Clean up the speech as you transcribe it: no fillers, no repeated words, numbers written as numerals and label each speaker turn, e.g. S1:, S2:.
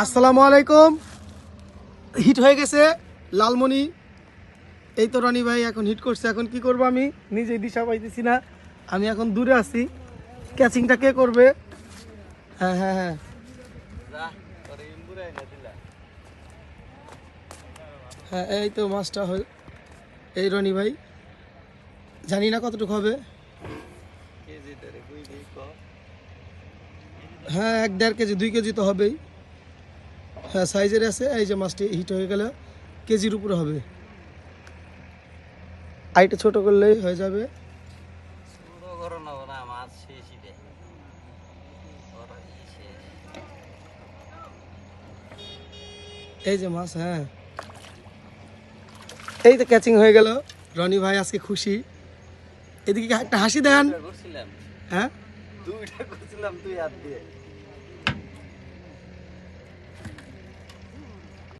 S1: আসসালামু আলাইকুম। হিট হয়ে গেছে লালমনি। এই তো রনি ভাই এখন হিট করছে। এখন কি করব আমি নিজেই দিশা পাইতেছি না। আমি এখন দূরে আছি। ক্যাচিংটা কে করবে? হ্যাঁ হ্যাঁ হ্যাঁ হ্যাঁ, এই তো মাছটা এই রনি ভাই, জানি না কতটুকু হবে। হ্যাঁ 1-1.5 কেজি 2 কেজি তো হবেই। হ্যাঁ সাইজের আছে। এই যে মাছটি হিট হয়ে গেলে কেজির উপরে হবে। আইটা ছোট করলেই হয়ে যাবে। এই যে মাছ, হ্যাঁ এই তো ক্যাচিং হয়ে গেল। রনি ভাই আজকে খুশি। এদিকে একটা হাসি দেন। হ্যাঁ
S2: দুইটা করছিলাম তুই হাত দিয়ে।